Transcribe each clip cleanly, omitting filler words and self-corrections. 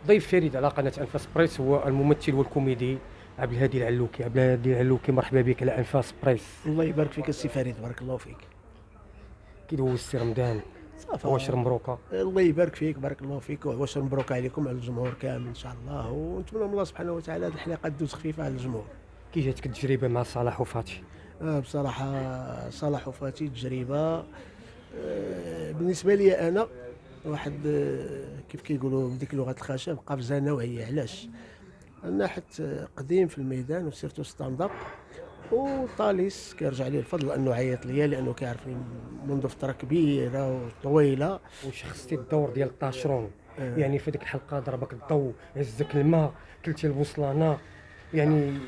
ضيف فريد على قناة أنفاس بريس هو الممثل والكوميدي عبد الهادي العلوكي. عبد الهادي العلوكي، مرحبا بك على أنفاس بريس. الله يبارك فيك السي فريد، بارك الله فيك. كي دوزتي رمضان؟ واش صافا. مبروكه؟ الله يبارك فيك، بارك الله فيك، واش مبروك عليكم، على الجمهور كامل ان شاء الله، ونتمنى من الله سبحانه وتعالى هذه الحلقه تدوز خفيفه على الجمهور. كي جاتك التجربة مع صلاح وفاتي؟ بصراحه صلاح وفاتي تجربه، بالنسبه لي انا واحد، كيف كيقولوا بديك اللغه الخشب، قفزه نوعيه. علاش؟ انا حتى قديم في الميدان وسيرتو ستاند اب، وطاليس كيرجع ليه الفضل انه عيط ليا لانه كيعرفني منذ فتره كبيره وطويله. وشخصتي الدور ديال الطاشرون، آه، يعني في ديك الحلقة ضربك الضوء، هزك الماء، كلتي البوصلانة، يعني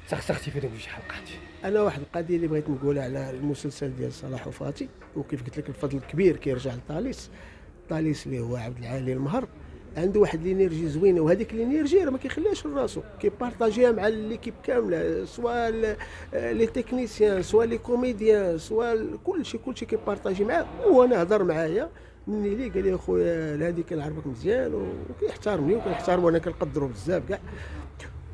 سخسختي في ديك جوج حلقات. انا واحد القضيه اللي بغيت نقولها على المسلسل ديال صلاح وفاتي، وكيف قلت لك الفضل الكبير كيرجع لطاليس. طاليس اللي هو عبد العالي المهر، عنده واحد لينيرجي زوينه، وهذيك لينيرجي راه ما كيخليهاش لراسو، كيبارطاجيها مع ليكيب كامله، سواء لي تكنيسيان، سواء لي كوميديان، سواء كلشي كيبارطاجي معاه. وانا هضر معايا مني ليه، قال لي اخويا الهادي كنعرفك مزيان وكيحترمني وكنحترمو، انا كنقدرو بزاف كاع،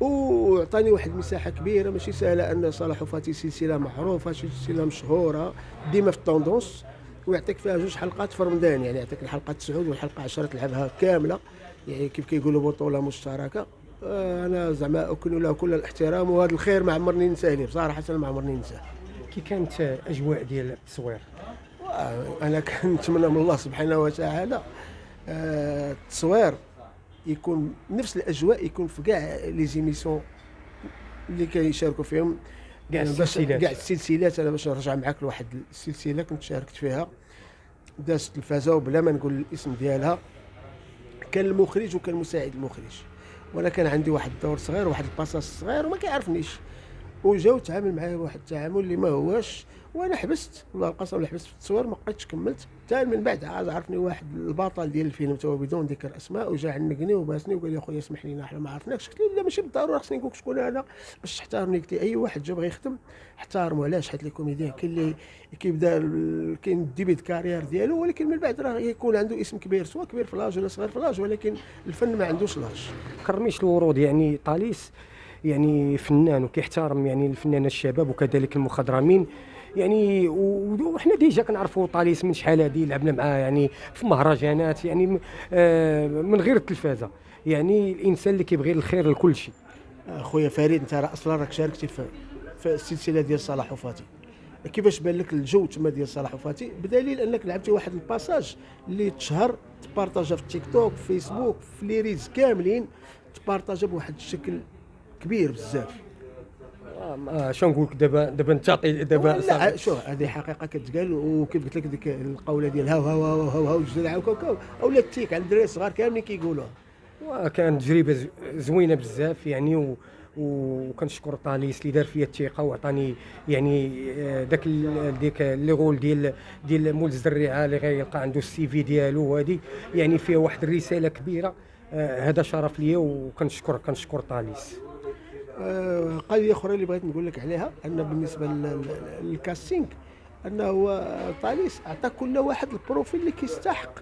وعطاني واحد المساحه كبيره. ماشي سهله ان صلاح وفاتي سلسله معروفه، سلسله مشهوره ديما في الطوندونس، ويعطيك فيها جوج حلقات في رمضان، يعني يعطيك الحلقه 9 والحلقه 10 تلعبها كامله، يعني كيف كيقولوا بطوله مشتركه. انا زعما اكن له كل الاحترام، وهذا الخير ما عمرني ننساه ليه، بصراحه ما عمرني ننساه. كي كانت أجواء ديال التصوير؟ انا كنتمنى من الله سبحانه وتعالى التصوير يكون نفس الاجواء، يكون في كاع لي زيميسيون اللي كيشاركوا فيهم، كاع باش السلسلات. كاع السلسلات. انا باش نرجع معاك لواحد السلسله كنت شاركت فيها، دازت التلفازه وبلا ما نقول الاسم ديالها، كان المخرج وكان مساعد المخرج، وانا كان عندي واحد الدور صغير، واحد الباساج صغير وما كيعرفنيش، وجاو تعامل معايا واحد التعامل اللي ما هواش، وانا حبست والله القسم، اللي حبست في التصوير ما بقيتش كملت. حتى من بعد عاد عرفني واحد البطل ديال الفيلم تو بدون ذكر اسماء، وجا عنقني وباسني وقال لي اخويا اسمح لينا احنا ما عرفناكش. قلت له لا ماشي بالضروره خصني نقول لك شكون انا باش تحتارمني. قلت لي اي واحد جا بغى يخدم احتارمه. علاش؟ حيت لي كوميديان كاين اللي كيبدا كاين الديبيت كارير ديالو، ولكن من بعد راه يكون عنده اسم كبير، سواء كبير في لاج ولا صغير في لاج، ولكن الفن ما عندوش لاج. كرميش الورود، يعني طاليس يعني فنان وكيحترم يعني الفنانين الشباب وكذلك المخضرمين، يعني وحنا ديجا كنعرفوا طاليس من شحال هادي، لعبنا معاه يعني في مهرجانات، يعني من غير التلفازه، يعني الانسان اللي كيبغي الخير لكل شيء. خويا فريد، انت راه اصلا راك شاركتي في السلسله ديال صلاح وفاتي. كيفاش بان لك الجو تما ديال صلاح وفاتي؟ بدليل انك لعبتي واحد الباساج اللي تشهر، تبارطاجا في التيك توك، في فيسبوك، في لي ريز كاملين، تبارطاجا بواحد الشكل كبير بزاف. شنو نقول لك، دابا نتعطي دابا لا شوف، هذه حقيقه كتقال، وكيف قلت لك ديك القوله ديال هاو هاو هاو هاو هاو جدد عاو كاو، اولا التيك على الدراري الصغار كاملين كيقولوها. وكانت تجربه زوينه بزاف يعني وكنشكر طاليس اللي دار فيا الثقه وعطاني يعني ديك لي رول ديال مول الزريعه اللي غيلقى عنده السي في ديالو، وهذه يعني فيها واحد الرساله كبيره. هذا شرف ليا كنشكر طاليس. قضيه اخرى اللي بغيت نقول لك عليها، ان بالنسبه للكاستينغ، انه طاليس عطى كل واحد البروفيل اللي كيستحق.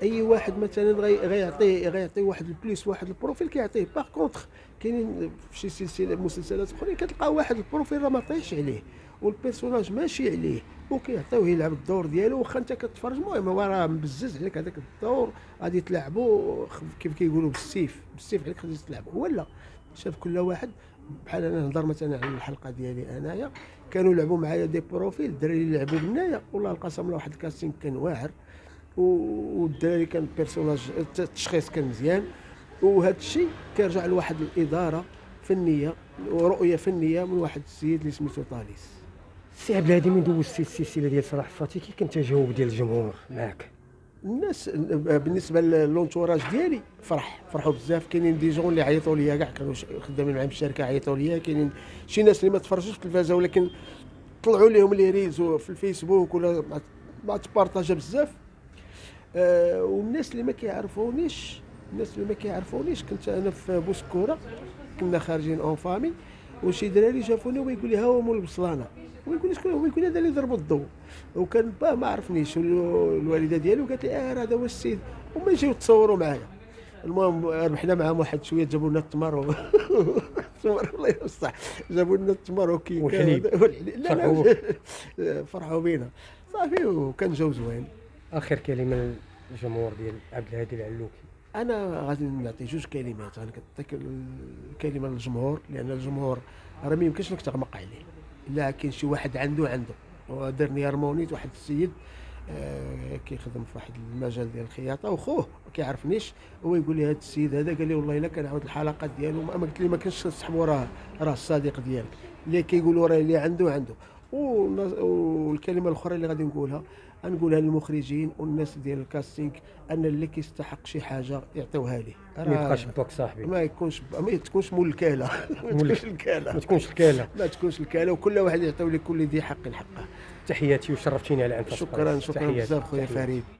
اي واحد مثلا غيعطي واحد البليس، واحد البروفيل كيعطيه. باغ كونطخ كاينين في شي سلسله مسلسلات اخرين كتلقى واحد البروفيل راه ما طيحش عليه والبيرسوناج ماشي عليه، وكيعطيوه يلعب الدور ديالو، واخا انت كتفرج المهم هو راه مبزز عليك هذاك الدور، غادي تلعبو كيف كيقولوا بالسيف عليك، خصك تلعبو. ولا شاف كل واحد، بحال انا نهضر مثلا على الحلقه ديالي انايا، كانوا لعبوا معايا دي بروفيل، الدراري اللي لعبوا منايا والله القسم الله واحد الكاستينغ كان واعر، والدراري كان بيرسوناج، التشخيص كان مزيان. وهذا الشيء كيرجع لواحد الاداره فنيه ورؤيه فنيه من واحد السيد اللي سميتو طاليس. سي عبد الهادي، من دوزتي السلسله ديال صلاح فاتي، كي كان التجاوب ديال الجمهور معك؟ الناس بالنسبه للونتوراج ديالي فرحوا بزاف. كاينين دي جون اللي عيطوا ليا، كاع كانوا خدامين معايا في الشركه عيطوا ليا. كاينين شي ناس اللي ما تفرجوش في التلفازه، ولكن طلعوا لهم لي ريلز في الفيسبوك ولا مع تبارطاجا بزاف. والناس اللي ما كيعرفونيش كنت انا في بوسكوره، كنا خارجين اون فامي، وشي دراري شافوني ويقول لي ها هو مول البصلانه، ويقول لي شكون هو؟ يقول لي هذا اللي ضرب الضوء. وكان ما عرفنيش، الوالده ديالو قالت لي راه هذا هو السيد، وما يجيو تصوروا معايا. المهم ربحنا معاهم واحد شويه، جابوا لنا التمر التمر الله يوسع، جابوا لنا التمر وكيك والحليب. لا لا فرحوا بينا صافي، وكان جو زوين. اخر كلمه للجمهور ديال عبد الهادي العلوكي. انا غادي نعطي جوج كلمات، انا كنعطيك الكلمه للجمهور، لان الجمهور راه ما يمكنش انك تغمق عليه. الا كاين شي واحد عنده ودارني هارمونيت، واحد السيد كيخدم في واحد المجال ديال الخياطه، وخوه ما كيعرفنيش، هو يقول لي هذا السيد هذا قال لي والله الا كنعاود الحلقات ديالو، ما قلت لي ما كنتش نسحبوا، راه الصديق ديالك اللي كيقولوا راه اللي عنده. والكلمه الاخرى اللي غادي نقولها للمخرجين والناس ديال الكاستينغ، ان اللي كيستحق شي حاجه يعطيوها ليه، ما يبقاش باك صاحبي، ما تكونش مول الكاله ما تكونش الكاله. ما تكونش الكاله، وكل واحد يعطيو لكل ذي حق حقه. تحياتي وشرفتيني على انفاس. شكرا بزاف خويا فريد.